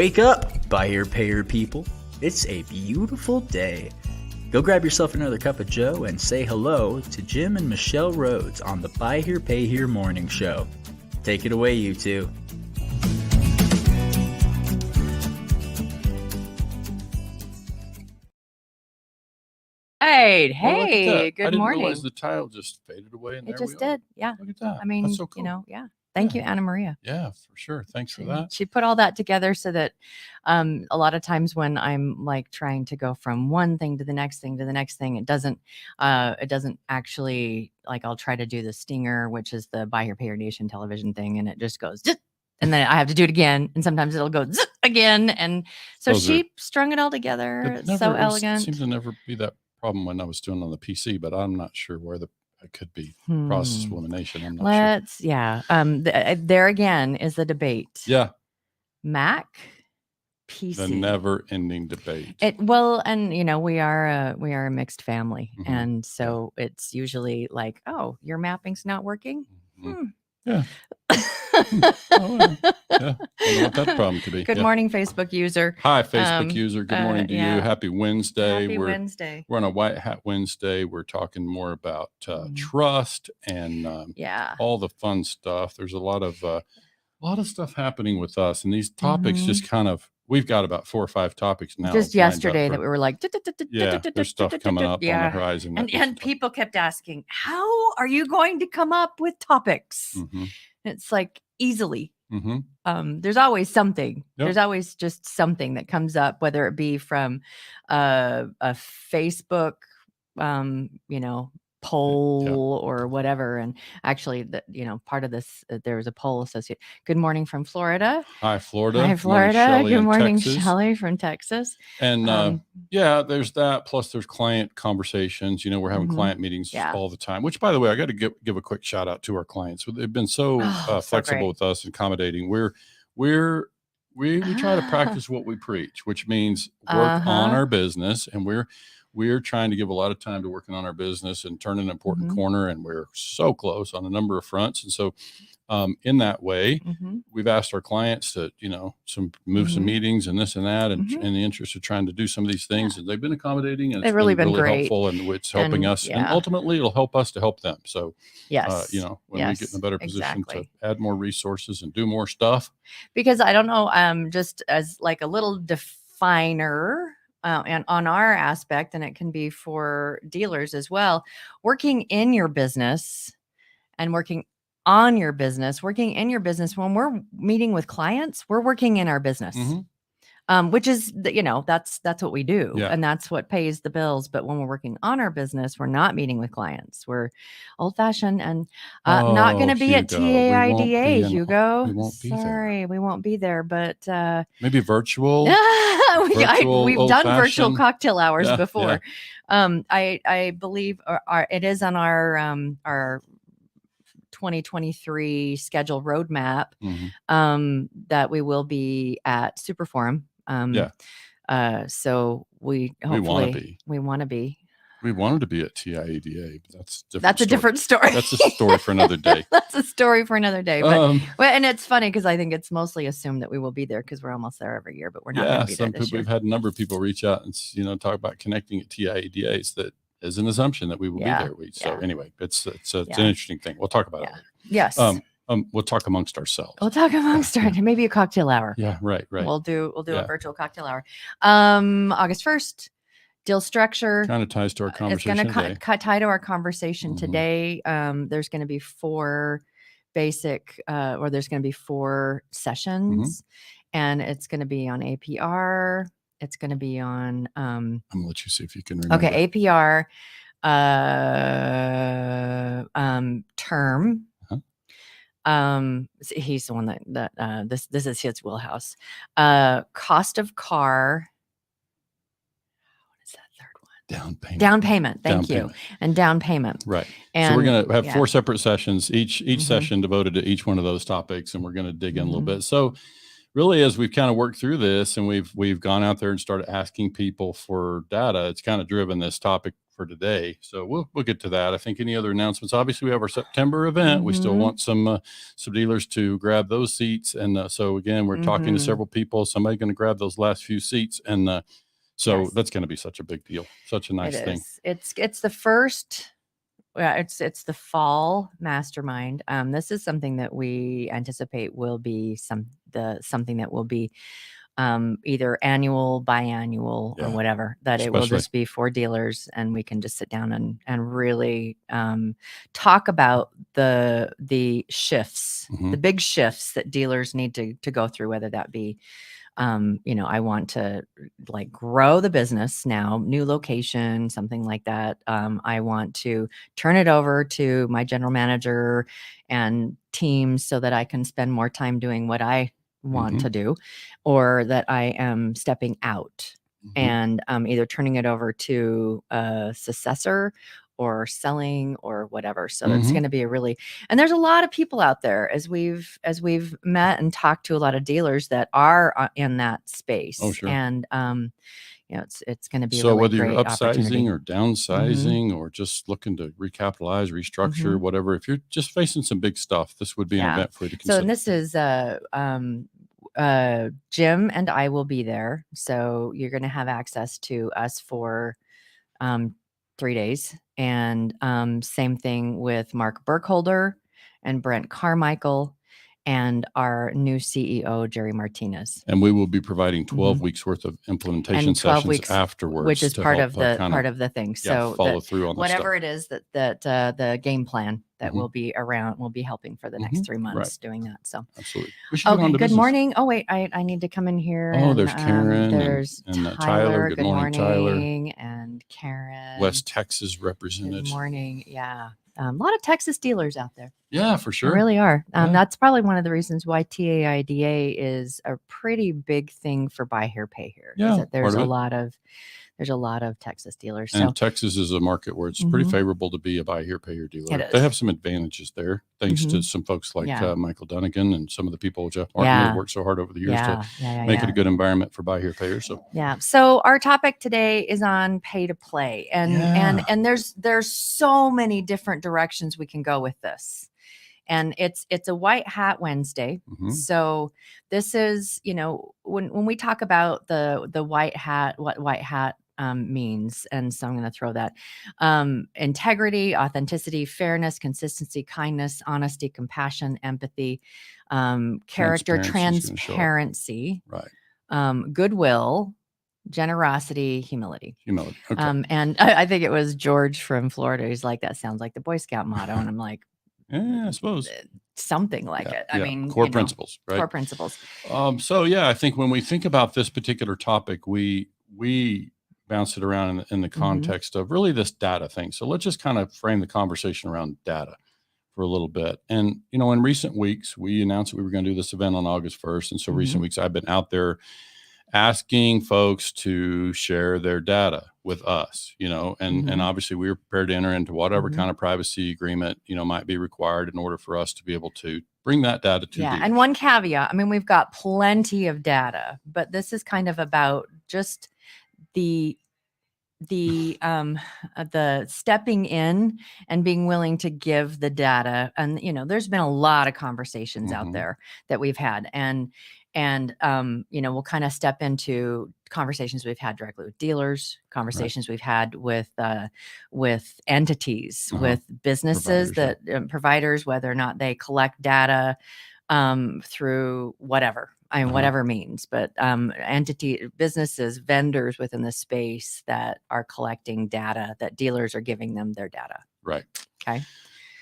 Wake up, buyer payer people. It's a beautiful day. Go grab yourself another cup of joe and say hello to Jim and Michelle Rhoads on the Buy Here Pay Here Morning Show. Take it away, you two. Hey, Well, look at that. good I didn't morning. realize the tile just faded away, and It there just we are. did. Yeah. Look at that. I mean, That's so cool. yeah. Thank you, Anna Maria. Yeah, for sure. Thanks for that. She put all that together so that a lot of times when I'm like trying to go from one thing to the next thing to the next thing, it doesn't actually, like, I'll try to do the stinger, which is the Buy Here Pay Here Nation television thing, and it just goes zzz, and then I have to do it again, and sometimes it'll go zzz again, and so she strung it all together. It's so elegant. It seems to never be that problem when I was doing on the PC, but I'm not sure where it could be process elimination. I'm not sure. Yeah. There again is the debate. Yeah. Mac, PC. The never-ending debate. And we are a mixed family, and so it's usually like, oh, your mapping's not working. Yeah. Yeah. I know what that problem could be. Good morning, Facebook user. Hi, Facebook user. Good morning to you. Happy Wednesday. Happy Wednesday. We're on a White Hat Wednesday. We're talking more about trust and all the fun stuff. There's a lot of stuff happening with us, and these topics just kind of. We've got about 4 or 5 topics now. Just yesterday that we were like, there's stuff coming up on the horizon. And people kept asking, how are you going to come up with topics? It's like easily. There's always something. Yep. There's always just something that comes up, whether it be from a Facebook, poll or whatever. And actually, part of this, there was a poll associated. Good morning from Florida. Hi, Florida. Hi, Florida. Good morning, Shelley from Texas. And there's that. Plus, there's client conversations. We're having client meetings all the time. Which, by the way, I got to give a quick shout out to our clients. They've been so flexible with us and accommodating. We try to practice what we preach, which means work on our business, and we're trying to give a lot of time to working on our business and turn an important corner, and we're so close on a number of fronts. And so in that way, we've asked our clients to, move some meetings and this and that, and in the interest of trying to do some of these things. And they've been accommodating, and it's really been great. Helpful, and it's helping us. And ultimately, it'll help us to help them. So, when we get in a better position to add more resources and do more stuff. Because I don't know, just as like a little definer, and on our aspect, and it can be for dealers as well, working in your business and working on your business, working in your business. When we're meeting with clients, we're working in our business, which is, that's what we do. And that's what pays the bills. But when we're working on our business, we're not meeting with clients. We're old fashioned and not going to be at TAIDA, Hugo. We won't be there. We won't be there, but maybe virtual. We've done virtual cocktail hours before. I believe it is on our 2023 schedule roadmap that we will be at Superforum. So we want to be. We wanted to be at TIADA, but that's a different story. That's a story for another day. That's a story for another day. But and it's funny because I think it's mostly assumed that we will be there because we're almost there every year, but we're not going to be there this year. We've had a number of people reach out and talk about connecting at TIADAs. That is an assumption that we will be there. So anyway, it's an interesting thing. We'll talk about it later. Yes. We'll talk amongst ourselves. Maybe a cocktail hour. Yeah, right. We'll do a virtual cocktail hour. August 1st. Deal structure kind of ties to our conversation. It's going to tie to our conversation today. There's going to be 4 basic, or there's going to be 4 sessions, and it's going to be on APR. It's going to be on. I'm going to let you see if you can remember. Okay, APR, term. He's the one that this is his wheelhouse. Cost of car. Down payment. Thank you. And down payment. Right. And so we're going to have 4 separate sessions, each session devoted to each one of those topics. And we're going to dig in a little bit. So really, as we've kind of worked through this and we've gone out there and started asking people for data, it's kind of driven this topic for today. So we'll get to that. I think any other announcements? Obviously, we have our September event. We still want some dealers to grab those seats. And so again, we're talking to several people. Somebody's going to grab those last few seats, and so that's going to be such a big deal. Such a nice thing. It's the first. It's the fall mastermind. This is something that we anticipate will be something that will be either annual, biannual, or whatever, that it will just be for dealers, and we can just sit down and really talk about the shifts, the big shifts that dealers need to go through, whether that be I want to like grow the business now, new location, something like that. I want to turn it over to my general manager and team so that I can spend more time doing what I want to do, or that I am stepping out and either turning it over to a successor or selling or whatever. So it's going to be and there's a lot of people out there as we've met and talked to a lot of dealers that are in that space. Oh, sure. And it's going to be so whether you're upsizing or downsizing or just looking to recapitalize, restructure, whatever, if you're just facing some big stuff, this would be an event for you to consider. So and this is Jim and I will be there. So you're going to have access to us for 3 days. And same thing with Mark Burkholder and Brent Carmichael and our new CEO, Jerry Martinez. And we will be providing 12 weeks worth of implementation sessions afterwards, which is part of the thing. So follow through on whatever it is that the game plan that will be around, will be helping for the next 3 months doing that. So absolutely. Okay. Good morning. Oh wait, I need to come in here. Oh, there's Karen. There's and Tyler. Good morning, Tyler. And Karen. West Texas represented. Good morning. Yeah. A lot of Texas dealers out there. Yeah, for sure. There really are. That's probably one of the reasons why TAIDA is a pretty big thing for buy here, pay here. Yeah, that there's a lot of Texas dealers. And Texas is a market where it's pretty favorable to be a buy here, pay here dealer. They have some advantages there, thanks to some folks like Michael Dunnigan and some of the people, Jeff Martin, who have worked so hard over the years to make it a good environment for buy here, pay here. So our topic today is on pay to play, and there's so many different directions we can go with this. And it's a White Hat Wednesday. So this is, when we talk about the white hat, what white hat means. And so I'm going to throw that integrity, authenticity, fairness, consistency, kindness, honesty, compassion, empathy, character, transparency, goodwill, generosity, humility. Okay. And I think it was George from Florida who's like, that sounds like the Boy Scout motto. And I'm like, yeah, I suppose something like it. I mean, core principles, right? Core principles. So yeah, I think when we think about this particular topic, we bounce it around in the context of really this data thing. So let's just kind of frame the conversation around data for a little bit. And, in recent weeks, we announced that we were going to do this event on August 1st. And so recent weeks, I've been out there asking folks to share their data with us, and obviously we were prepared to enter into whatever kind of privacy agreement, might be required in order for us to be able to bring that data to dealers. And one caveat, I mean, we've got plenty of data, but this is kind of about just the stepping in and being willing to give the data. And, there's been a lot of conversations out there that we've had, and we'll kind of step into conversations we've had directly with dealers, conversations we've had with entities, with businesses providers, whether or not they collect data through whatever. Whatever means, but businesses, vendors within the space that are collecting data that dealers are giving them their data. Right. Okay.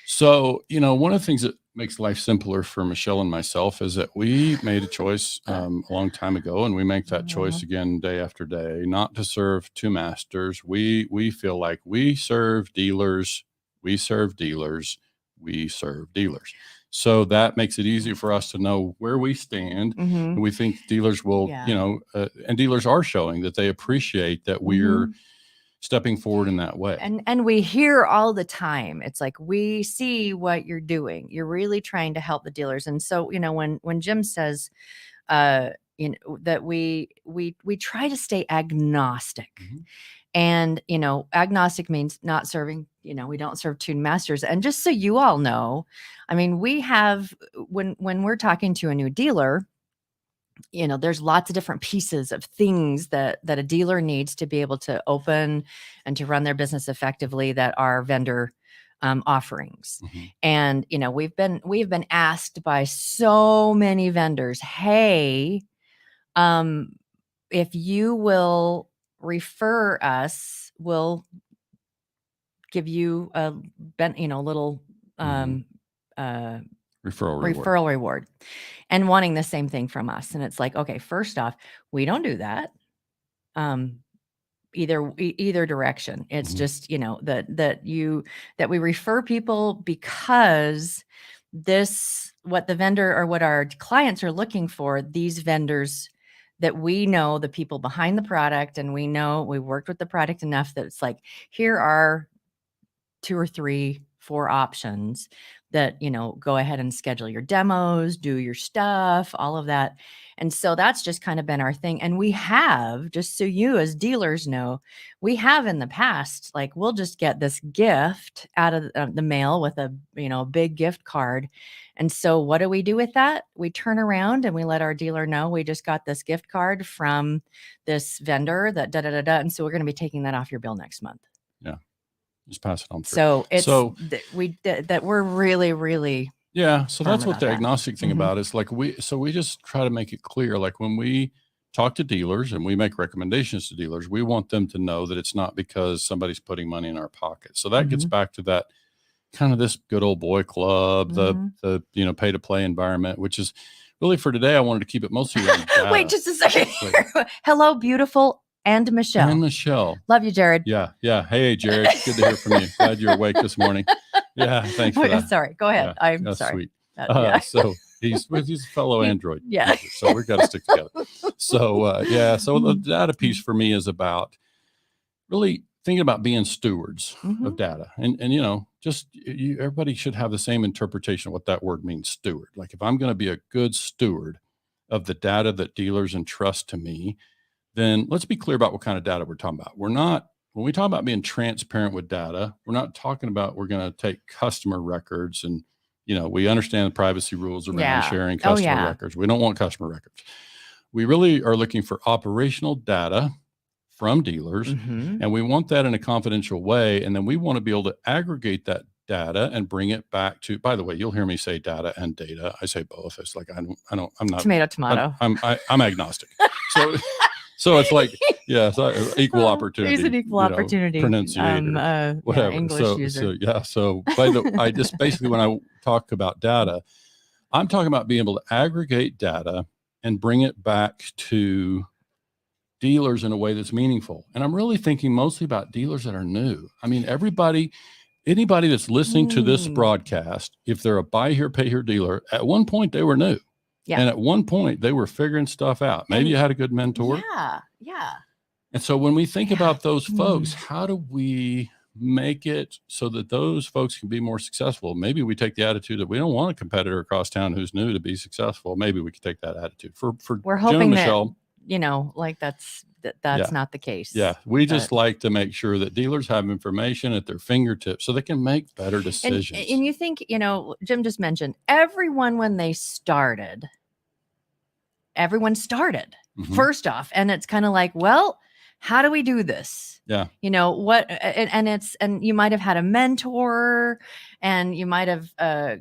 So, one of the things that makes life simpler for Michelle and myself is that we made a choice a long time ago, and we make that choice again day after day, not to serve two masters. We feel like we serve dealers, we serve dealers, we serve dealers. So that makes it easy for us to know where we stand. And we think dealers will, and dealers are showing that they appreciate that we're stepping forward in that way. And we hear all the time, it's like, we see what you're doing. You're really trying to help the dealers. And so, when Jim says, that we we try to stay agnostic. And, agnostic means not serving, we don't serve tuned masters. And just so you all know, I mean, we have, when we're talking to a new dealer, there's lots of different pieces of things that a dealer needs to be able to open and to run their business effectively that are vendor offerings. And, we've been asked by so many vendors, hey, if you will refer us, we'll give you a little referral reward, and wanting the same thing from us. And it's like, okay, first off, we don't do that. Either direction. It's just, that we refer people because what the vendor or what our clients are looking for, these vendors that we know the people behind the product, and we know we worked with the product enough that it's like, here are 2 or 3, 4 options that, go ahead and schedule your demos, do your stuff, all of that. And so that's just kind of been our thing. And we have, just so you as dealers know, we have in the past, like, we'll just get this gift out of the mail with a, big gift card. And so what do we do with that? We turn around and we let our dealer know we just got this gift card from this vendor that and so we're going to be taking that off your bill next month. Yeah. Just pass it on through. So it's that we're really, really. Yeah. So that's what the agnostic thing about is, like, we just try to make it clear, like, when we talk to dealers and we make recommendations to dealers, we want them to know that it's not because somebody's putting money in our pocket. So that gets back to that kind of this good old boy club, the pay to play environment, which is really, for today, I wanted to keep it mostly around data. Wait just a second. Hello, beautiful. And Michelle. Love you, Jared. Yeah. Hey, Jared. Good to hear from you. Glad you're awake this morning. Yeah. Thanks for that. Sorry. Go ahead. Yeah, I'm that's sorry. Sweet. So he's a fellow Android. Yeah. user, so we've got to stick together. So, So the data piece for me is about really thinking about being stewards of data. And everybody should have the same interpretation of what that word means, steward. Like, if I'm going to be a good steward of the data that dealers entrust to me, then let's be clear about what kind of data we're talking about. When we talk about being transparent with data, we're not talking about we're going to take customer records and, we understand the privacy rules around sharing customer records. We don't want customer records. We really are looking for operational data from dealers, and we want that in a confidential way. And then we want to be able to aggregate that data and bring it back to, by the way, you'll hear me say data and data. I say both. It's like, I'm not tomato. I'm agnostic. So it's like, so equal opportunity. He's an equal opportunity pronunciator, whatever. English user. So I just basically, when I talk about data, I'm talking about being able to aggregate data and bring it back to dealers in a way that's meaningful. And I'm really thinking mostly about dealers that are new. I mean, anybody that's listening to this broadcast, if they're a buy here, pay here dealer, at one point they were new. Yeah. And at one point they were figuring stuff out. Maybe you had a good mentor. Yeah. And so when we think about those folks, how do we make it so that those folks can be more successful? Maybe we take the attitude that we don't want a competitor across town who's new to be successful. Maybe we could take that attitude. We're hoping Jim and Michelle, that's not the case. Yeah. We just like to make sure that dealers have information at their fingertips so they can make better decisions. And you think, Jim just mentioned everyone, when they started, everyone started first off. And it's kind of like, well, how do we do this? Yeah. And you might have had a mentor, and you might have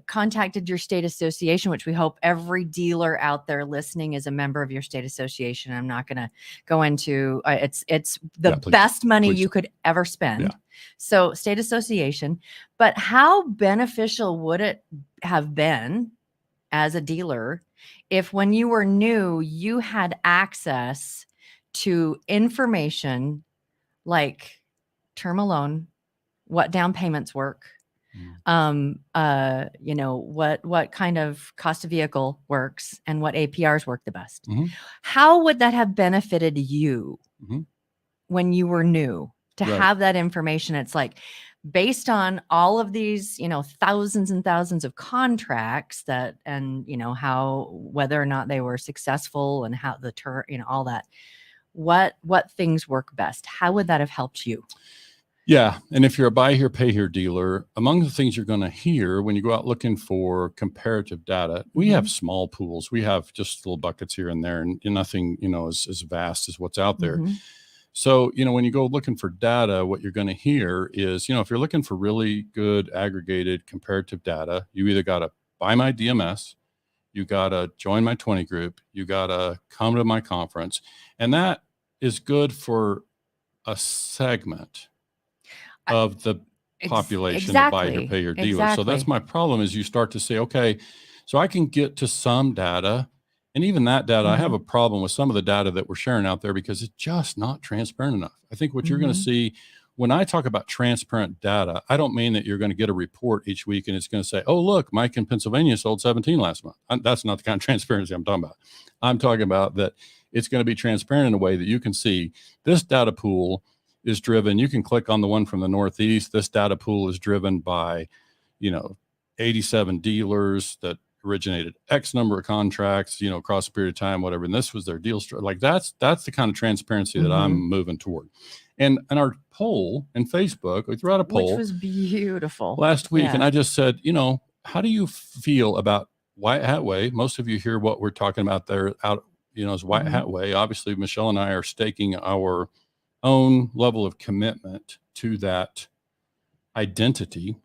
contacted your state association, which we hope every dealer out there listening is a member of your state association. I'm not going to go into it's the best money you could ever spend. Yeah. So state association, but how beneficial would it have been as a dealer if, when you were new, you had access to information like term loan, what down payments work, what kind of cost of vehicle works, and what APRs work the best. How would that have benefited you when you were new to have that information? It's like, based on all of these, thousands and thousands of contracts and how, whether or not they were successful and how all that, what things work best? How would that have helped you? Yeah. And if you're a buy here, pay here dealer, among the things you're going to hear when you go out looking for comparative data, we have small pools. We have just little buckets here and there, and nothing, as vast as what's out there. So, when you go looking for data, what you're going to hear is, if you're looking for really good aggregated comparative data, you either got to buy my DMS, you got to join my 20 group, you got to come to my conference. And that is good for a segment of the population of buy here, pay here dealers. So that's my problem, is you start to say, okay, so I can get to some data, and even that data, I have a problem with some of the data that we're sharing out there because it's just not transparent enough. I think what you're going to see when I talk about transparent data, I don't mean that you're going to get a report each week and it's going to say, oh, look, Mike in Pennsylvania sold 17 last month. That's not the kind of transparency I'm talking about. I'm talking about that it's going to be transparent in a way that you can see this data pool is driven. You can click on the one from the Northeast. This data pool is driven by, 87 dealers that originated X number of contracts, across a period of time, whatever. And this was their deal. Like that's the kind of transparency that I'm moving toward. And our poll in Facebook, we threw out a poll, which was beautiful last week. And I just said, how do you feel about White Hat Way? Most of you hear what we're talking about there out, as White Hat Way. Obviously, Michelle and I are staking our own level of commitment to that identity.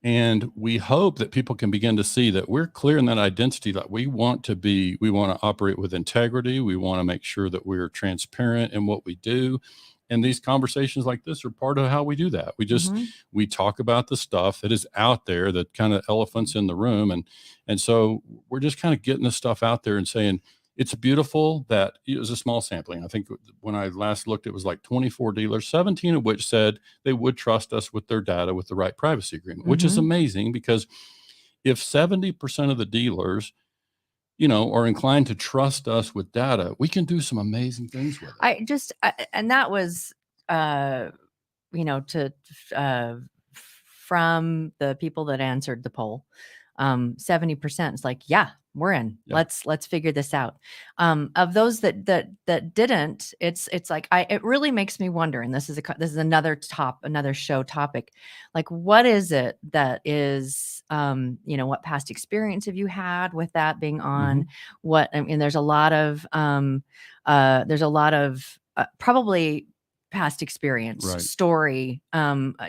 And we hope that people can begin to see that we're clear in that identity, that we want to operate with integrity. We want to make sure that we're transparent in what we do. And these conversations like this are part of how we do that. We talk about the stuff that is out there, that kind of elephants in the room. And so we're just kind of getting this stuff out there and saying, it's beautiful that it was a small sampling. I think when I last looked, it was like 24 dealers, 17 of which said they would trust us with their data with the right privacy agreement, which is amazing, because if 70% of the dealers, are inclined to trust us with data, we can do some amazing things with it. And that was, from the people that answered the poll, 70% is like, yeah, we're in. Yeah. Let's figure this out. Of those that didn't, it's like, it really makes me wonder. And this is another show topic. Like, what is it that is, what past experience have you had with that being on? There's a lot of, probably past experience, story,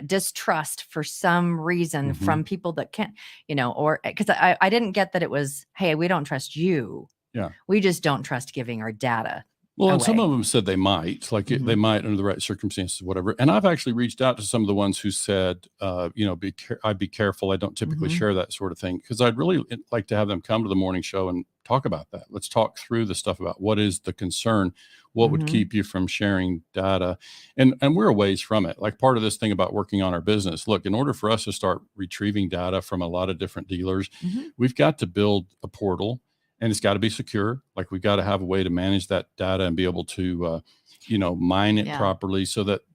distrust for some reason from people that can't, or because I didn't get that it was, hey, we don't trust you. Yeah. We just don't trust giving our data. Well, and some of them said they might, they might under the right circumstances, whatever. And I've actually reached out to some of the ones who said, I'd be careful. I don't typically share that sort of thing, because I'd really like to have them come to the morning show and talk about that. Let's talk through the stuff about what is the concern, what would keep you from sharing data. And we're a ways from it. Like, part of this thing about working on our business, look, in order for us to start retrieving data from a lot of different dealers, we've got to build a portal. And it's got to be secure. Like, we've got to have a way to manage that data and be able to, mine it properly,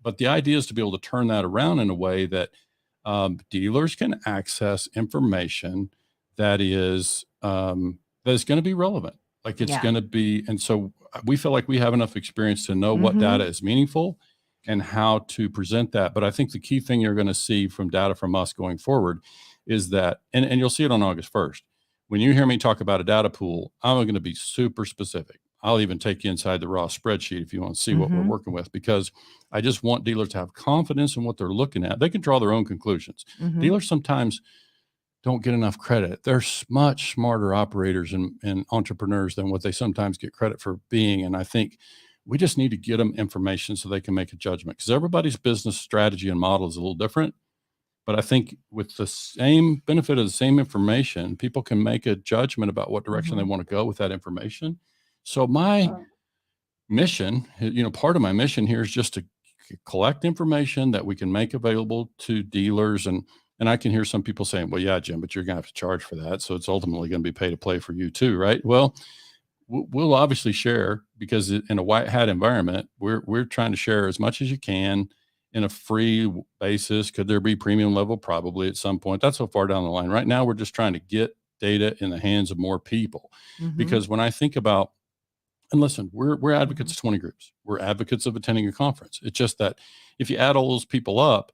but the idea is to be able to turn that around in a way that dealers can access information that is going to be relevant. Like, it's going to be, and so we feel like we have enough experience to know what data is meaningful and how to present that. But I think the key thing you're going to see from data from us going forward is that, and you'll see it on August 1st. When you hear me talk about a data pool, I'm going to be super specific. I'll even take you inside the raw spreadsheet if you want to see what we're working with, because I just want dealers to have confidence in what they're looking at. They can draw their own conclusions. Dealers sometimes don't get enough credit. They're much smarter operators and entrepreneurs than what they sometimes get credit for being. And I think we just need to get them information so they can make a judgment, because everybody's business strategy and model is a little different. But I think with the same benefit of the same information, people can make a judgment about what direction they want to go with that information. So my mission, part of my mission here is just to collect information that we can make available to dealers. And I can hear some people saying, well, yeah, Jim, but you're going to have to charge for that. So it's ultimately going to be pay to play for you too, right? Well, we'll obviously share, because in a white hat environment, we're trying to share as much as you can in a free basis? Could there be premium level? Probably at some point. That's so far down the line. Right now, we're just trying to get data in the hands of more people. Because when I think about, and listen, we're advocates of 20 groups. We're advocates of attending a conference. It's just that if you add all those people up,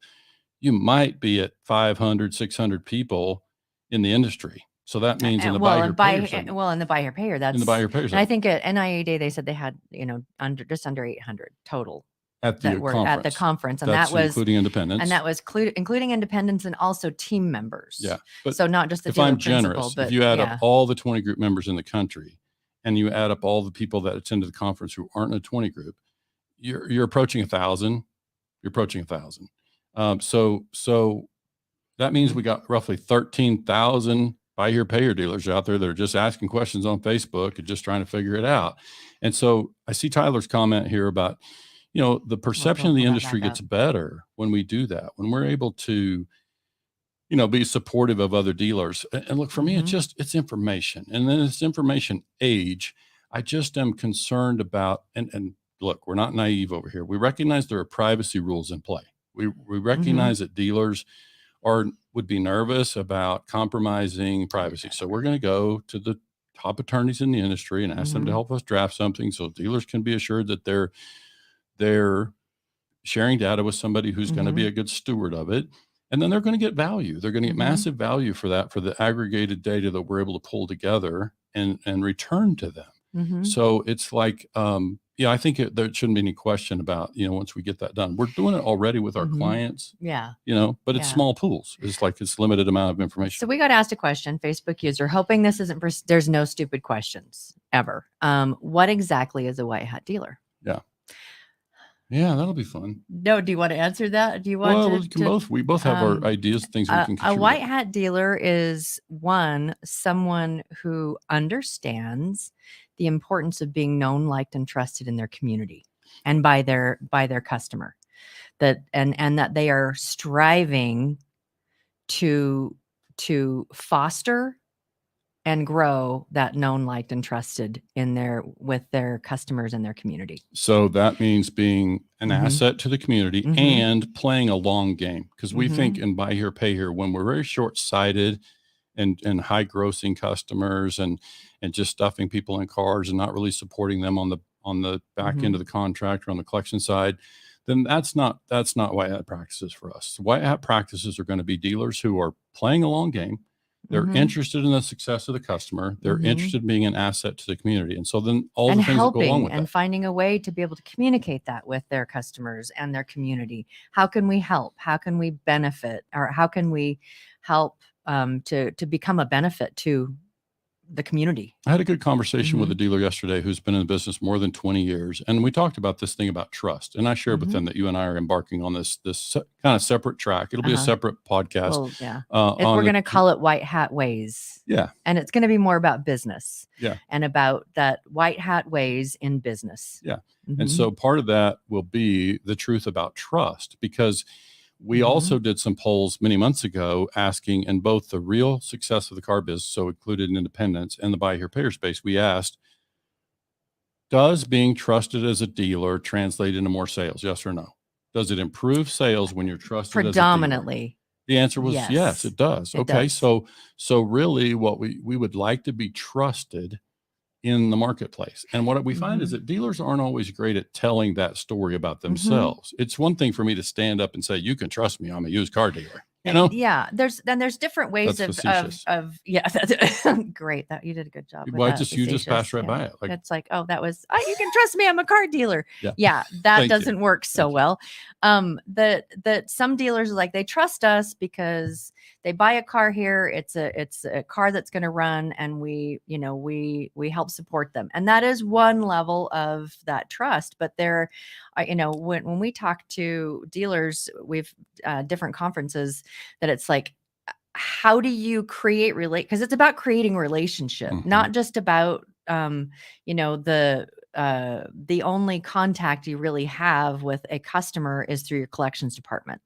you might be at 500, 600 people in the industry. So that means in the buy here payer segment. Well, in the buy here payer, that's in the buy here payer and I think at NIA Day they said they had, just under 800 total at the that were conference. at the conference, and That's that was including independents. and that was including independents and also team members. Yeah, but so not just the if dealer I'm principal, generous, but if you add up all the 20 group members in the country, and you add up all the people that attended the conference who aren't in a 20 group, you're approaching 1,000. You're approaching 1,000. So that means we got roughly 13,000 buy here, pay here dealers out there that are just asking questions on Facebook and just trying to figure it out. And so I see Tyler's comment here about, the perception of the industry gets better when we do that, when we're able to, be supportive of other dealers. And look, for me, it's information. And then it's information age. I just am concerned about, and look, we're not naive over here. We recognize there are privacy rules in play. We recognize that dealers would be nervous about compromising privacy. So we're going to go to the top attorneys in the industry and ask them to help us draft something so dealers can be assured that they're sharing data with somebody who's going to be a good steward of it. And then they're going to get value. They're going to get massive value for that, for the aggregated data that we're able to pull together and return to them. So it's like, I think there shouldn't be any question about, once we get that done, we're doing it already with our clients. Yeah. But it's small pools. It's limited amount of information. So we got asked a question, Facebook user, hoping this isn't, there's no stupid questions ever. What exactly is a white hat dealer? Yeah, that'll be fun. No, do you want to answer that? Do you want we both have our ideas, things we can contribute. A white hat dealer is someone who understands the importance of being known, liked, and trusted in their community and by their customer, and that they are striving to foster and grow that known, liked, and trusted with their customers and their community. So that means being an asset to the community and playing a long game. Because we think in buy here, pay here, when we're very short-sighted and high grossing customers and just stuffing people in cars and not really supporting them on the back end of the contract or on the collection side, then that's not white hat practices for us. White hat practices are going to be dealers who are playing a long game. They're interested in the success of the customer. They're interested in being an asset to the community. And so then all the things that go along with that. And finding a way to be able to communicate that with their customers and their community. How can we help? How can we benefit? Or how can we help to become a benefit to the community? I had a good conversation with a dealer yesterday who's been in the business more than 20 years. And we talked about this thing about trust. And I shared with them that you and I are embarking on this kind of separate track. It'll be a separate podcast. Well, yeah. We're going to call it White Hat Ways. Yeah. And it's going to be more about business. Yeah. And about that white hat ways in business. Yeah. And so part of that will be the truth about trust, because we also did some polls many months ago asking, in both the real success of the car business, so included in independents, and the buy here, pay here space, we asked, does being trusted as a dealer translate into more sales? Yes or no? Does it improve sales when you're trusted predominantly? As a dealer? The answer was yes, it does. Okay. So really what we would like to be trusted in the marketplace. And what we find is that dealers aren't always great at telling that story about themselves. It's one thing for me to stand up and say, you can trust me, I'm a used car dealer. Yeah. There's different ways of that's great. That you did a good job. Well, you just passed right by it. Like, it's like, you can trust me, I'm a car dealer. Yeah. That doesn't work so well. That some dealers are like, they trust us because they buy a car here. It's a car that's going to run, and we help support them. And that is one level of that trust. But there, when we talk to dealers, we've different conferences, that it's like, how do you create because it's about creating relationship, not just about the only contact you really have with a customer is through your collections department.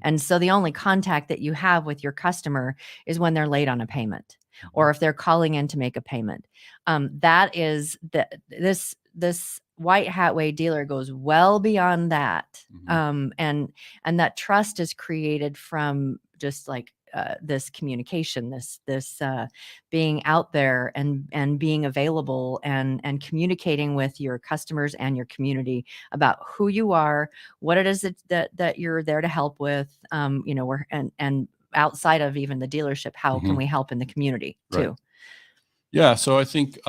And so the only contact that you have with your customer is when they're late on a payment, or if they're calling in to make a payment. That is this White Hat Way dealer goes well beyond that. And that trust is created from just like this communication, this being out there and being available and communicating with your customers and your community about who you are, what it is that you're there to help with, and outside of even the dealership, how can we help in the community too? Right. Yeah. So I think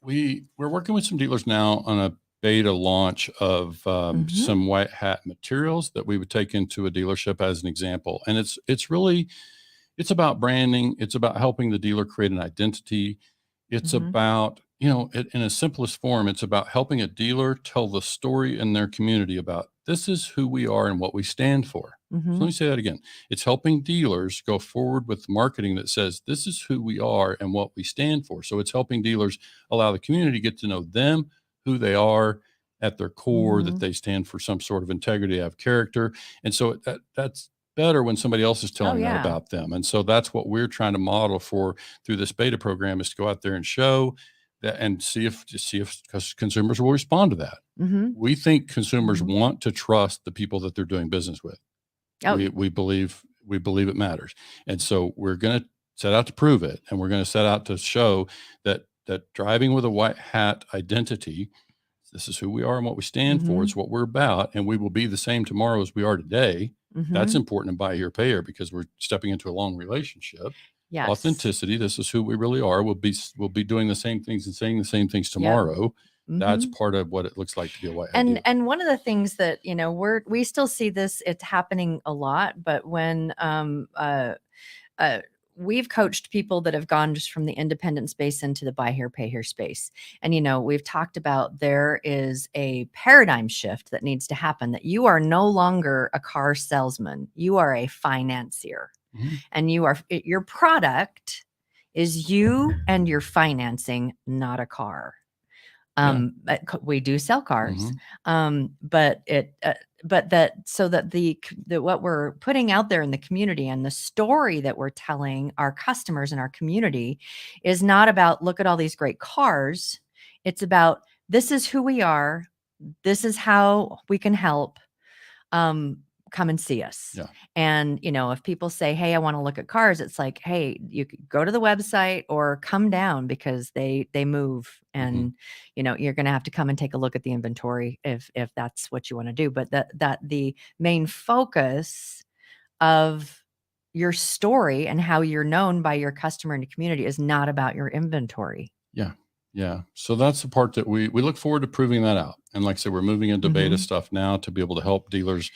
we're working with some dealers now on a beta launch of some white hat materials that we would take into a dealership as an example. And it's about branding. It's about helping the dealer create an identity. It's about, in a simplest form, it's about helping a dealer tell the story in their community about this is who we are and what we stand for. So let me say that again. It's helping dealers go forward with marketing that says this is who we are and what we stand for. So it's helping dealers allow the community to get to know them, who they are at their core, that they stand for some sort of integrity, have character. And so that's better when somebody else is telling that about them. And so that's what we're trying to model for through this beta program, is to go out there and show that and see if consumers will respond to that. We think consumers want to trust the people that they're doing business with. We believe it matters. And so we're going to set out to prove it. And we're going to set out to show that driving with a white hat identity, this is who we are and what we stand for. It's what we're about. And we will be the same tomorrow as we are today. That's important in Buy Here, Pay Here, because we're stepping into a long relationship. Yes. Authenticity. This is who we really are. We'll be doing the same things and saying the same things tomorrow. That's part of what it looks like to be a white hat dealer. And one of the things that, we still see this, it's happening a lot, but when we've coached people that have gone just from the independent space into the Buy Here, Pay Here space. And, we've talked about there is a paradigm shift that needs to happen, that you are no longer a car salesman. You are a financier. And your product is you and your financing, not a car. We do sell cars, but what we're putting out there in the community and the story that we're telling our customers and our community is not about, look at all these great cars. It's about, this is who we are. This is how we can help. Come and see us. Yeah. And, if people say, hey, I want to look at cars, it's like, hey, you could go to the website or come down, because they move, and, you're going to have to come and take a look at the inventory if that's what you want to do. But that the main focus of your story and how you're known by your customer and the community is not about your inventory. Yeah. Yeah. So that's the part that we look forward to proving that out. And like I said, we're moving into beta stuff now to be able to help dealers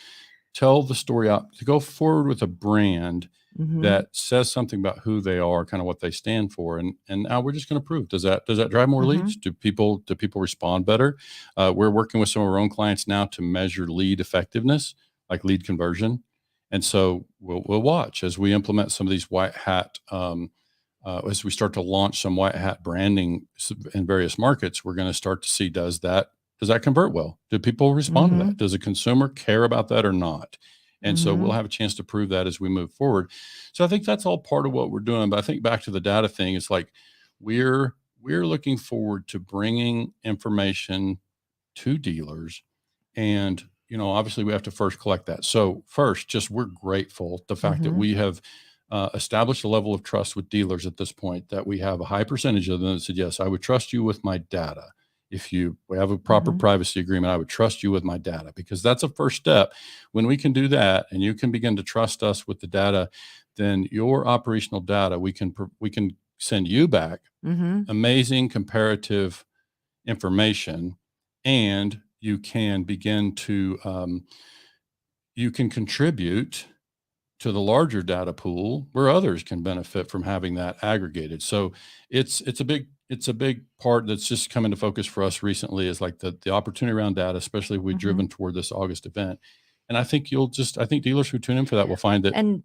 tell the story out, to go forward with a brand that says something about who they are, kind of what they stand for. And now we're just going to prove, does that drive more leads? Do people respond better? We're working with some of our own clients now to measure lead effectiveness, like lead conversion. And so we'll watch as we implement some of these white hat, as we start to launch some white hat branding in various markets. We're going to start to see, does that convert well? Do people respond to that? Does a consumer care about that or not? And so we'll have a chance to prove that as we move forward. So I think that's all part of what we're doing. But I think back to the data thing, it's like we're looking forward to bringing information to dealers. And, obviously we have to first collect that. So first, just we're grateful the fact that we have established a level of trust with dealers at this point, that we have a high percentage of them that said, yes, I would trust you with my data. If we have a proper privacy agreement, I would trust you with my data, because that's a first step. When we can do that and you can begin to trust us with the data, then your operational data, we can send you back amazing comparative information, and you can begin to, you can contribute to the larger data pool where others can benefit from having that aggregated. So it's a big part that's just come into focus for us recently, is like the opportunity around data, especially if we've driven toward this August event. And I think I think dealers who tune in for that will find that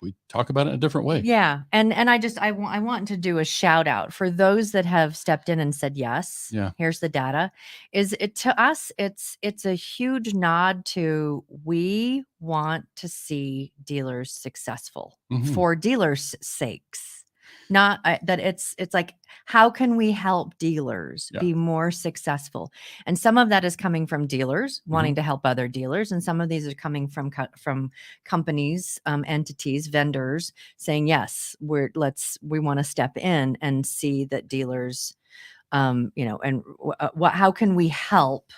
we talk about it in a different way. Yeah. And I want to do a shout out for those that have stepped in and said, yes, here's the data. To us, it's a huge nod to, we want to see dealers successful for dealers' sakes. not that it's like, how can we help dealers be more successful? And some of that is coming from dealers wanting to help other dealers, and some of these are coming from companies, entities, vendors saying, yes, we want to step in and see that dealers, and how can we help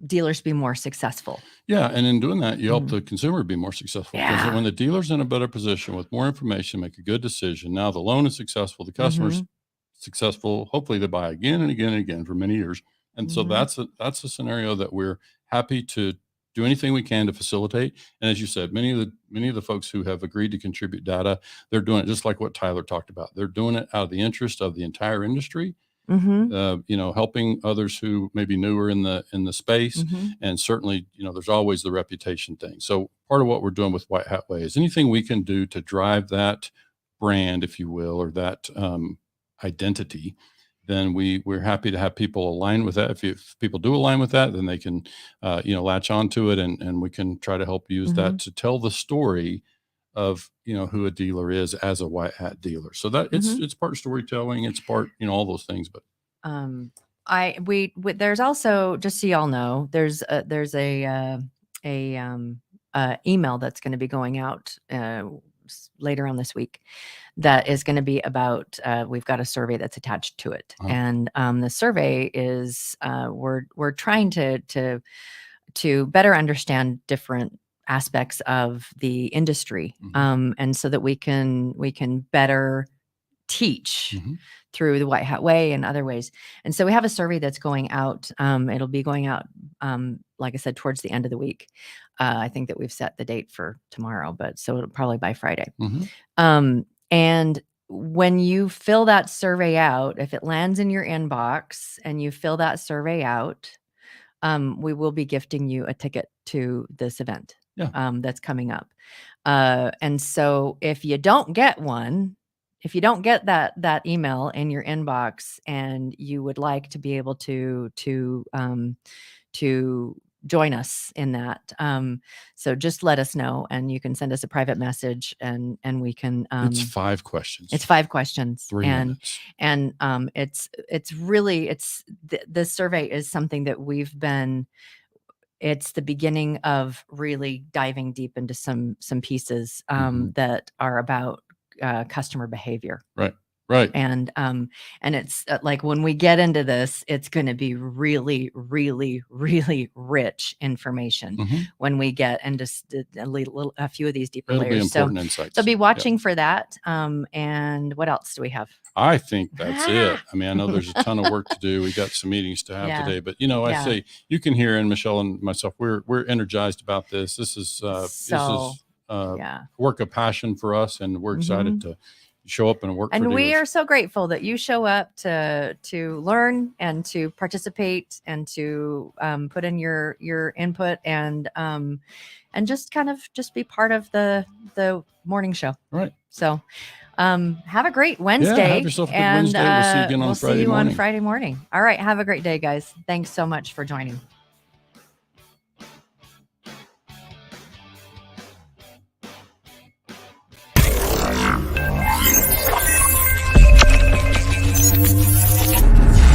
dealers be more successful? Yeah. And in doing that, you help the consumer be more successful, because when the dealer's in a better position with more information, make a good decision. Now the loan is successful, the customer's successful. Hopefully they buy again and again and again for many years. And so that's a scenario that we're happy to do anything we can to facilitate. And as you said, many of the folks who have agreed to contribute data, they're doing it just like what Tyler talked about. They're doing it out of the interest of the entire industry. Helping others who may be newer in the space. And certainly, there's always the reputation thing. So part of what we're doing with White Hat Way is anything we can do to drive that brand, if you will, or that identity, then we're happy to have people align with that. If people do align with that, then they can, latch onto it, and we can try to help use that to tell the story of who a dealer is as a white hat dealer. So that it's part storytelling, it's part all those things. But there's also, just so y'all know, there's a email that's going to be going out later on this week that is going to be about, we've got a survey that's attached to it. And the survey is we're trying to better understand different aspects of the industry, and so that we can better teach through the White Hat Way and other ways. And so we have a survey that's going out. It'll be going out, like I said, towards the end of the week. I think that we've set the date for tomorrow, but so it'll probably by Friday. And when you fill that survey out, if it lands in your inbox and you fill that survey out, we will be gifting you a ticket to this event that's coming up. And so if you don't get one, if you don't get that email in your inbox and you would like to be able to join us in that, so just let us know, and you can send us a private message, and we can. It's 5 questions. It's 5 questions. 3 minutes. And it's really the survey is something that we've been. It's the beginning of really diving deep into some pieces that are about customer behavior. Right. And it's like, when we get into this, it's going to be really, really, really rich information when we get into a few of these deeper It'll layers. Be important insights. So be watching for that. And what else do we have? I think that's it. I mean, I know there's a ton of work to do. We got some meetings to have today, but I say, you can hear, and Michelle and myself, we're energized about this. This is work of passion for us, and we're excited to show up and work. And we are so grateful that you show up to learn and to participate and to put in your input and just kind of just be part of the morning show. Right. So have a great Wednesday. Yeah, have yourself a good Wednesday. We'll see you again on Friday morning. All right. Have a great day, guys. Thanks so much for joining.